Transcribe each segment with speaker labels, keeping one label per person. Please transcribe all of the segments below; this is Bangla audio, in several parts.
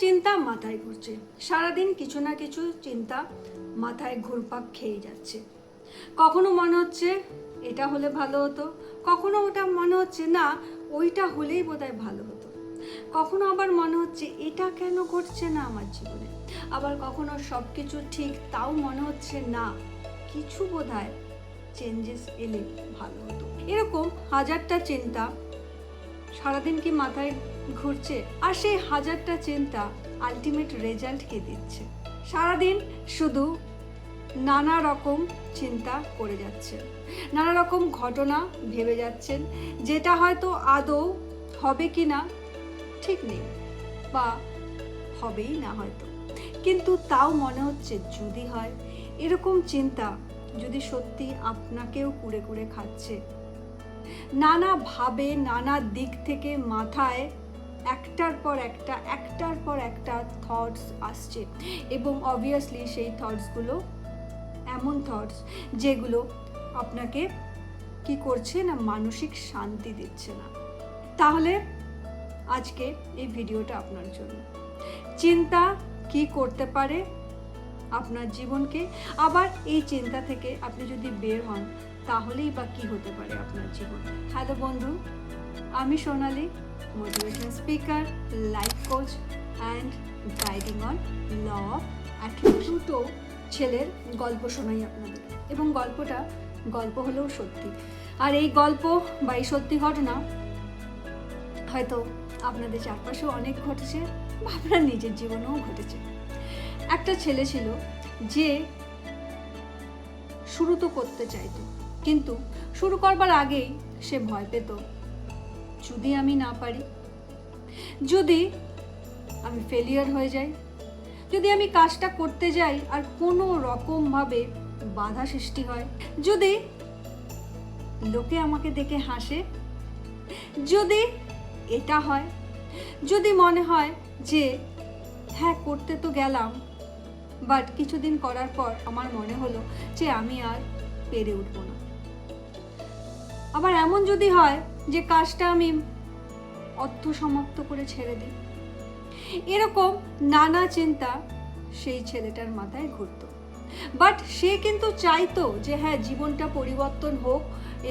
Speaker 1: চিন্তা মাথায় ঘুরছে, সারাদিন কিছু না কিছু চিন্তা মাথায় ঘুরপাক খেয়ে যাচ্ছে। কখনো মনে হচ্ছে এটা হলে ভালো হতো, কখনো ওটা মনে হচ্ছে না ওইটা হলেই বোধহয় ভালো হতো, কখনো আবার মনে হচ্ছে এটা কেন ঘটছে না আমার জীবনে, আবার কখনো সব কিছু ঠিক তাও মনে হচ্ছে না কিছু বোধহয় চেঞ্জেস এলে ভালো হতো। এরকম হাজারটা চিন্তা সারাদিন কি মাথায় ঘুরছে, আর সেই হাজারটা চিন্তা আলটিমেট রেজাল্ট কে দিচ্ছে? সারাদিন শুধু নানা রকম চিন্তা করে যাচ্ছেন, নানা রকম ঘটনা ভেবে যাচ্ছেন, যেটা হয়তো আদৌ হবে কি না ঠিক নেই, বা হবেই না হয়তো, কিন্তু তাও মনে হচ্ছে যদি হয়। এরকম চিন্তা যদি সত্যি আপনাকেও কুড়ে কুড়ে খাচ্ছে, নানা ভাবে নানা দিক থেকে মাথায় একটার পর একটা থটস আসছে, এবং অবভিয়াসলি সেই থটসগুলো এমন থটস যেগুলো আপনাকে কি করছে না মানসিক শান্তি দিচ্ছে না। তাহলে আজকে এই ভিডিওটা আপনার জন্য। চিন্তা কি করতে পারে আপনার জীবনকে, আবার এই চিন্তা থেকে আপনি যদি বের হন তাহলেই বা কি হতে পারে আপনার জীবন। হ্যালো বন্ধু, আমি Sonali, motivation speaker, life coach and guiding on law of attraction. দুটো ছেলের গল্প শোনাই আপনাদের, এবং গল্পটা গল্প হলেও সত্যি, আর এই গল্প বা এই সত্যি ঘটনা হয়তো আপনাদের চারপাশেও অনেক ঘটেছে, বা আপনার নিজের জীবনেও ঘটেছে। একটা ছেলে ছিল যে শুরু তো করতে চাইতো, কিন্তু শুরু করবার আগেই সে ভয় পেত, যদি আমি না পারি, যদি আমি ফেলিয়ার হয়ে যাই, যদি আমি কাজটা করতে যাই আর কোনো রকমভাবে বাধা সৃষ্টি হয়, যদি লোকে আমাকে দেখে হাসে, যদি এটা হয়, যদি মনে হয় যে হ্যাঁ করতে তো গেলাম, বাট কিছুদিন করার পর আমার মনে হলো যে আমি আর পেরে উঠবো না, আবার এমন যদি হয় যে কাজটা আমি অর্থ সমাপ্ত করে ছেড়ে দিই। এরকম নানা চিন্তা সেই ছেলেটার মাথায় ঘুরতো, বাট সে কিন্তু চাইতো যে হ্যাঁ জীবনটা পরিবর্তন হোক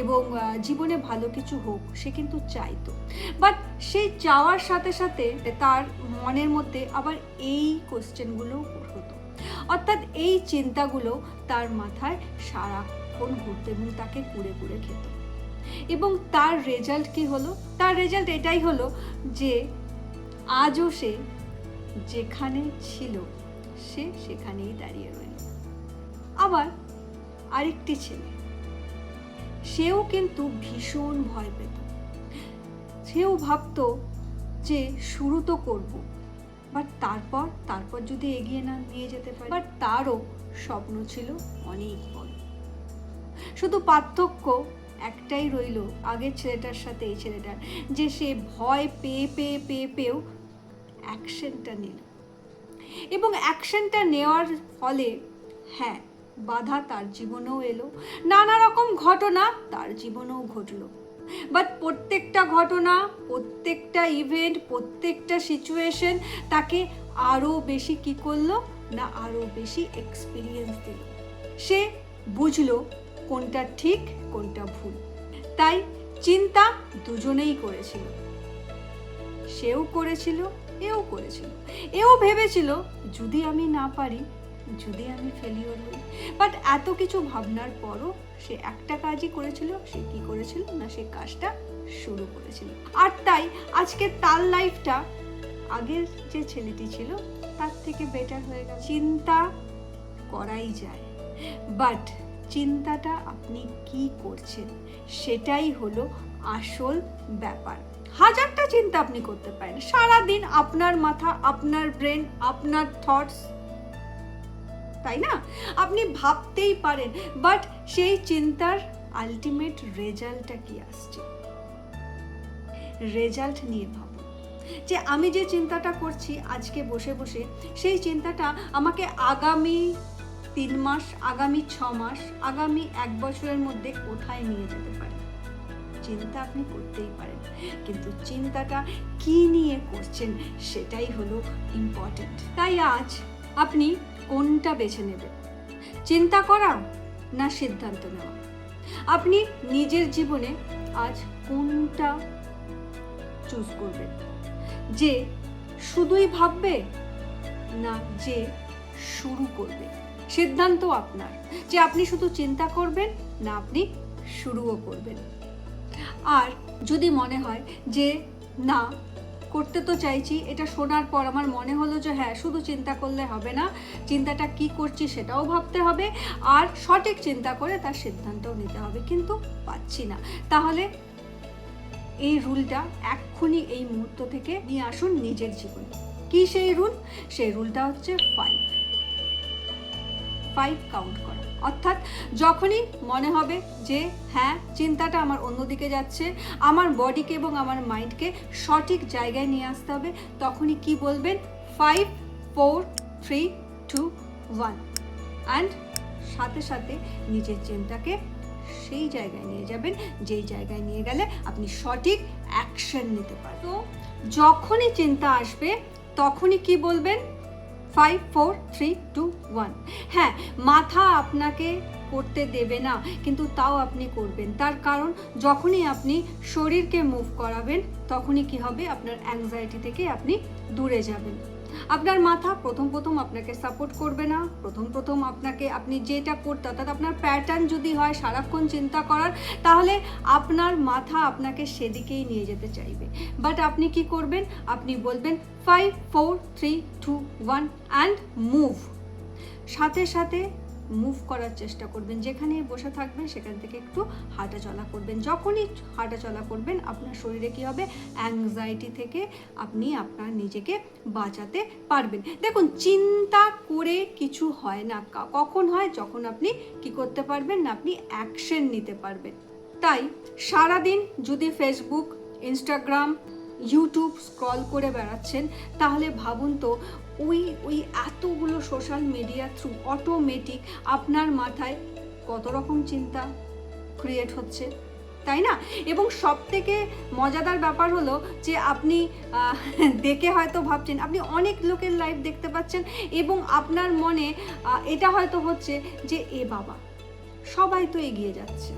Speaker 1: এবং জীবনে ভালো কিছু হোক, সে কিন্তু চাইতো। বাট সেই চাওয়ার সাথে সাথে তার মনের মধ্যে আবার এই কোশ্চেনগুলো হতো, অর্থাৎ এই চিন্তাগুলো তার মাথায় সারাক্ষণ ঘুরতো এবং তাকে কুড়ে কুড়ে খেত। এবং তার রেজাল্ট কি হলো? তার রেজাল্ট এটাই হলো যে আজও সে যেখানে ছিল সে সেখানেই দাঁড়িয়ে রইল। আবার আরেকটি ছেলে, সেও কিন্তু ভীষণ ভয় পেত, সেও ভাবতো যে শুরু তো করব, বাট তারপর যদি এগিয়ে না নিয়ে যেতে পারি। বাট তারও স্বপ্ন ছিল অনেক বড়, শুধু পার্থক্য একটাই রইল আগের ছেলেটার সাথে এই ছেলেটার, যে সে ভয় পেয়েও অ্যাকশনটা নিল, এবং অ্যাকশনটা নেওয়ার ফলে হ্যাঁ বাধা তার জীবনেও এলো, নানা রকম ঘটনা তার জীবনেও ঘটলো, বাট প্রত্যেকটা ঘটনা, প্রত্যেকটা ইভেন্ট, প্রত্যেকটা সিচুয়েশন তাকে আরও বেশি কি করলো না আরও বেশি এক্সপিরিয়েন্স দিল। সে বুঝলো কোনটা ঠিক কোনটা ভুল। তাই চিন্তা দুজনেই করেছিল, সেও করেছিল এও করেছিল, এও ভেবেছিল যদি আমি না পারি, যদি আমি ফেলিওর হই। বাট এত কিছু ভাবনার পরও সে একটা কাজই করেছিল, সে কি করেছিল না সে কাজটা শুরু করেছিল। আর তাই আজকে তার লাইফটা আগের যে ছেলেটি ছিল তার থেকে বেটার হয়ে গেল। চিন্তা করাই যায়, বাট চিন্তাটা আপনি কি করছেন সেটাই হলো আসল ব্যাপার। হাজারটা চিন্তা আপনি করতে পারেন সারাদিন, আপনার মাথা, আপনার ব্রেন, আপনার থটস, তাই না? আপনি ভাবতেই পারেন, বাট সেই চিন্তার আলটিমেট রেজাল্টটা কি আসছে, রেজাল্ট নিয়ে ভাবুন যে আমি যে চিন্তাটা করছি আজকে বসে বসে, সেই চিন্তাটা আমাকে আগামী 3 মাস, আগামী 6 মাস, আগামী 1 বছরের মধ্যে কোথায় নিয়ে যেতে পারে। চিন্তা আপনি করতেই পারেন, কিন্তু চিন্তাটা কি নিয়ে করছেন সেটাই হলো ইম্পর্টেন্ট। তাই আজ আপনি কোনটা বেছে নেবেন, চিন্তা করা না সিদ্ধান্ত নেওয়া? আপনি নিজের জীবনে আজ কোনটা চুজ করবেন, যে শুধুই ভাববে না যে শুরু করবে? সিদ্ধান্ত আপনার, যে আপনি শুধু চিন্তা করবেন না আপনি শুরুও করবেন। আর যদি মনে হয় যে না করতে তো চাইছি, এটা শোনার পর আমার মনে হলো যে হ্যাঁ শুধু চিন্তা করলে হবে না, চিন্তাটা কি করছি সেটাও ভাবতে হবে, আর সঠিক চিন্তা করে তার সিদ্ধান্তও নিতে হবে, কিন্তু পাচ্ছি না, তাহলে এই রুলটা এক্ষুনি এই মুহূর্ত থেকে নিয়ে আসুন নিজের জীবনে। কি সেই রুল? সেই রুলটা হচ্ছে 5 কাউন্ট করা। অর্থাৎ যখনই মনে হবে যে হ্যাঁ চিন্তাটা আমার অন্যদিকে যাচ্ছে, আমার বডিকে এবং আমার মাইন্ডকে সঠিক জায়গায় নিয়ে আসতে হবে, তখনই কি বলবেন? 5 4 3 2 1, অ্যান্ড সাথে সাথে নিজের চিন্তাকে সেই জায়গায় নিয়ে যাবেন যেই জায়গায় নিয়ে গেলে আপনি সঠিক অ্যাকশন নিতে পারেন। তো যখনই চিন্তা আসবে তখনই কি বলবেন? 5 4 3 2 1। হ্যাঁ, মাথা আপনাকে করতে দেবে না, কিন্তু তাও আপনি করবেন। তার কারণ যখনই আপনি শরীরকে মুভ করাবেন তখনই কি হবে? আপনার অ্যাংজাইটি থেকে আপনি দূরে যাবেন। আপনার মাথা প্রথম আপনাকে সাপোর্ট করবে না, প্রথম আপনাকে, আপনি যেটা করতে, অর্থাৎ আপনার প্যাটার্ন যদি হয় সারাক্ষণ চিন্তা করার, তাহলে আপনার মাথা আপনাকে সেদিকেই নিয়ে যেতে চাইবে। বাট আপনি কি করবেন? আপনি বলবেন 5 4 3 2 1 অ্যান্ড মুভ। সাথে সাথে মুভ করার চেষ্টা করবেন, যেখানে বসে থাকবেন সেখান থেকে একটু হাঁটা চলা করবেন। যখনই হাঁটা চলা করবেন আপনার শরীরে কি হবে? অ্যাংজাইটি থেকে আপনি আপনার নিজেকে বাঁচাতে পারবেন। দেখুন, চিন্তা করে কিছু হয় না। কখন হয়? যখন আপনি কি করতে পারবেন না, আপনি অ্যাকশন নিতে পারবেন। তাই সারাদিন যদি ফেসবুক, ইনস্টাগ্রাম, ইউটিউব স্ক্রল করে বেড়াচ্ছেন, তাহলে ভাবুন তো ওই এতগুলো সোশ্যাল মিডিয়া থ্রু অটোমেটিক আপনার মাথায় কত রকম চিন্তা ক্রিয়েট হচ্ছে, তাই না? এবং সব থেকে মজাদার ব্যাপার হলো যে আপনি দেখে হয়তো ভাবছেন, আপনি অনেক লোকের লাইফ দেখতে পাচ্ছেন এবং আপনার মনে এটা হয়তো হচ্ছে যে এ বাবা, সবাই তো এগিয়ে যাচ্ছে,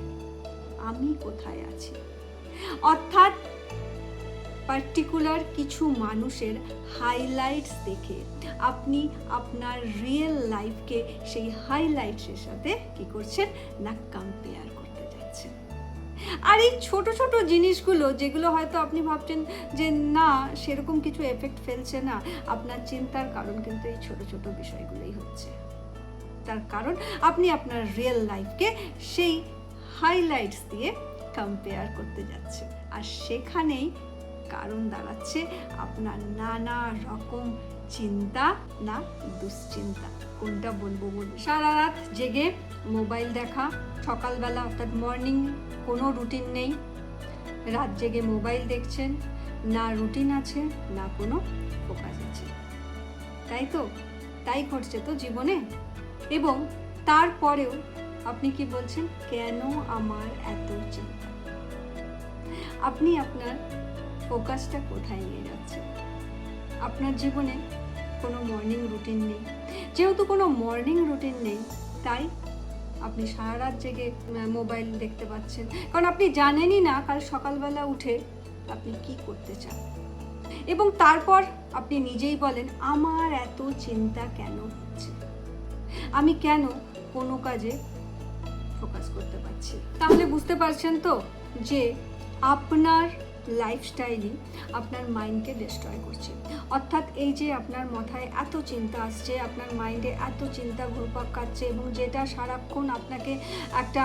Speaker 1: আমি কোথায় আছি? অর্থাৎ পার্টিকুলার কিছু মানুষের হাইলাইটস দেখে আপনি আপনার রিয়েল লাইফকে সেই হাইলাইটসের সাথে কি করছেন না কম্পেয়ার করতে যাচ্ছেন। আর এই ছোট ছোট জিনিসগুলো, যেগুলো হয়তো আপনি ভাবছেন যে না সেরকম কিছু এফেক্ট ফেলছে না, আপনার চিন্তার কারণ কিন্তু এই ছোট ছোট বিষয়গুলোই হচ্ছে। তার কারণ আপনি আপনার রিয়েল লাইফকে সেই হাইলাইটস দিয়ে কম্পেয়ার করতে যাচ্ছেন, আর সেখানেই কারণ দাঁড়াচ্ছে আপনার নানা রকম চিন্তা না দুশ্চিন্তা। কোনটা বলবো? সারা রাত জেগে মোবাইল দেখা, সকালবেলা অর্থাৎ মর্নিং কোনো রুটিন নেই, রাত জেগে মোবাইল দেখছেন, না রুটিন আছে না কোনো ফোকাস আছে, তাই তো? তাই ঘটছে তো জীবনে। এবং তারপরেও আপনি কি বলছেন? কেন আমার এত চিন্তা? আপনি আপনার ফোকাসটা কোথায় নিয়ে যাচ্ছেন? আপনার জীবনে কোনো মর্নিং রুটিন নেই। যেহেতু কোনো মর্নিং রুটিন নেই, তাই আপনি সারা রাত জেগে মোবাইল দেখতে পাচ্ছেন, কারণ আপনি জানেনই না কাল সকালবেলা উঠে আপনি কি করতে চান। এবং তারপর আপনি নিজেই বলেন, আমার এত চিন্তা কেন হচ্ছে? আমি কেন কোনো কাজে ফোকাস করতে পারছি? তাহলে বুঝতে পারছেন তো যে আপনার লাইফস্টাইলই আপনার মাইন্ডকে ডিস্ট্রয় করছে। অর্থাৎ এই যে আপনার মাথায় এত চিন্তা আসছে, আপনার মাইন্ডে এত চিন্তা ঘুরপাক খাচ্ছে এবং যেটা সারাক্ষণ আপনাকে একটা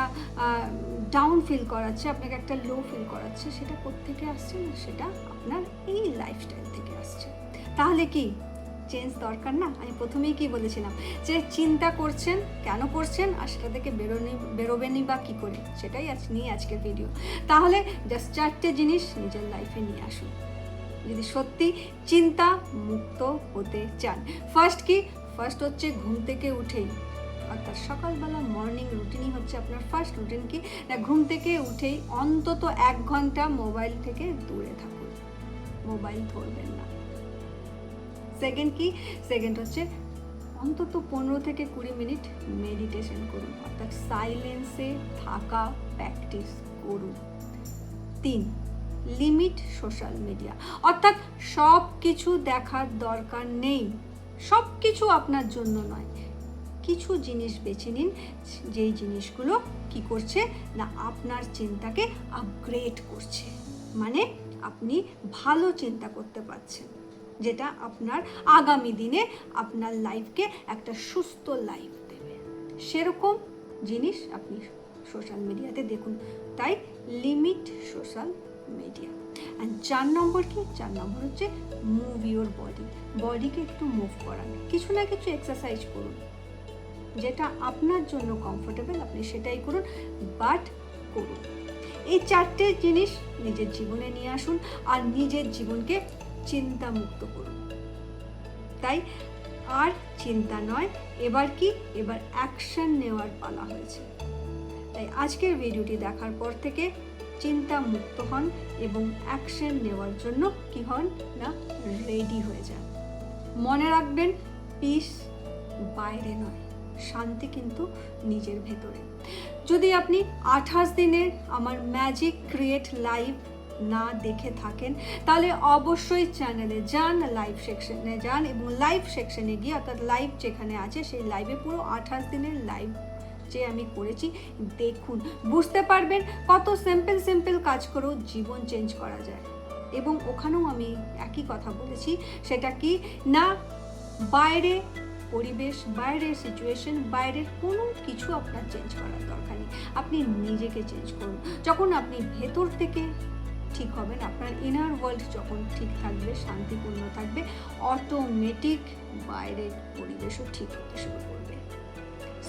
Speaker 1: ডাউন ফিল করাচ্ছে, আপনাকে একটা লো ফিল করাচ্ছে, সেটা কোত্থেকে আসছে? না, সেটা আপনার এই লাইফস্টাইল থেকে আসছে। তাহলে কি চেঞ্জ দরকার না? আমি প্রথমেই কি বলেছিলাম যে চিন্তা করছেন, কেন করছেন, আর সেটা থেকে বেরোবেনই বা কী করে, সেটাই নিয়ে আজকের ভিডিও। তাহলে জাস্ট 4টে জিনিস নিজের লাইফে নিয়ে আসুন যদি সত্যি চিন্তা মুক্ত হতে চান। ফার্স্ট কি? ফার্স্ট হচ্ছে ঘুম থেকে উঠেই অর্থাৎ সকালবেলা মর্নিং রুটিনই হচ্ছে আপনার ফার্স্ট রুটিন কি না ঘুম থেকে উঠেই অন্তত 1 ঘন্টা মোবাইল থেকে দূরে থাকুন, মোবাইল ধরবেন না। সেকেন্ড কি, সেকেন্ড হচ্ছে অন্তত 15 থেকে 20 মিনিট মেডিটেশন করুন, অর্থাৎ সাইলেন্সে থাকা প্র্যাকটিস করুন। 3, লিমিট সোশ্যাল মিডিয়া, অর্থাৎ সব কিছু দেখার দরকার নেই, সব কিছু আপনার জন্য নয়। কিছু জিনিস বেছে নিন যেই জিনিসগুলো কি করছে না আপনার চিন্তাকে আপগ্রেড করছে, মানে আপনি ভালো চিন্তা করতে পারছেন, যেটা আপনার আগামী দিনে আপনার লাইফকে একটা সুস্থ লাইফ দেবে। সেরকম জিনিস আপনি সোশ্যাল মিডিয়াতে দেখুন। তাই লিমিট সোশ্যাল মিডিয়া। অ্যান্ড 4 নম্বর কি, 4 নম্বর হচ্ছে মুভ ইউর বডি, বডিকে একটু মুভ করান, কিছু না কিছু এক্সারসাইজ করুন, যেটা আপনার জন্য কমফোর্টেবল আপনি সেটাই করুন, বাট করুন। এই 4টে জিনিস নিজের জীবনে নিয়ে আসুন আর নিজের জীবনকে চিন্তা মুক্ত করুন। তাই আর চিন্তা নয়, এবার কি, এবার অ্যাকশন নেওয়ার পালা হয়েছে। তাই আজকের ভিডিওটি দেখার পর থেকে চিন্তা মুক্ত হন এবং অ্যাকশন নেওয়ার জন্য কি হন না রেডি হয়ে যান। মনে রাখবেন, পিস বাইরে নয়, শান্তি কিন্তু নিজের ভেতরে। যদি আপনি 28 দিনের আমার ম্যাজিক ক্রিয়েট লাইভ না দেখে থাকেন তাহলে অবশ্যই চ্যানেলে যান, লাইভ সেকশনে যান এবং লাইভ সেকশনে গিয়ে অর্থাৎ লাইভ যেখানে আছে সেই লাইভে পুরো 28 দিনের লাইভ যে আমি করেছি দেখুন, বুঝতে পারবেন কত সিম্পল কাজ করেও জীবন চেঞ্জ করা যায়। এবং ওখানেও আমি একই কথা বলেছি, সেটা কি না বাইরে পরিবেশ, বাইরের সিচুয়েশন, বাইরের কোনো কিছু আপনার চেঞ্জ করার দরকার নেই, আপনি নিজেকে চেঞ্জ করুন। যখন আপনি ভেতর থেকে ঠিক হবেন, আপনার ইনার ওয়ার্ল্ড যখন ঠিক থাকবে, শান্তিপূর্ণ থাকবে, অটোমেটিক বাইরের পরিবেশও ঠিক হতে শুরু করবে।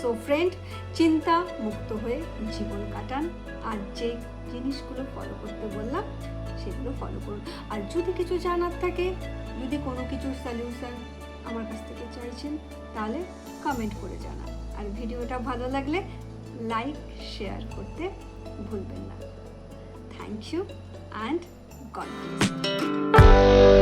Speaker 1: সো ফ্রেন্ড, চিন্তা মুক্ত হয়ে জীবন কাটান আর যে জিনিসগুলো ফলো করতে বললাম সেগুলো ফলো করুন। আর যদি কিছু জানার থাকে, যদি কোনো কিছুর সলিউশন আমার কাছ থেকে চাইছেন তাহলে কমেন্ট করে জানান। আর ভিডিওটা ভালো লাগলে লাইক শেয়ার করতে ভুলবেন না। Thank you and God bless.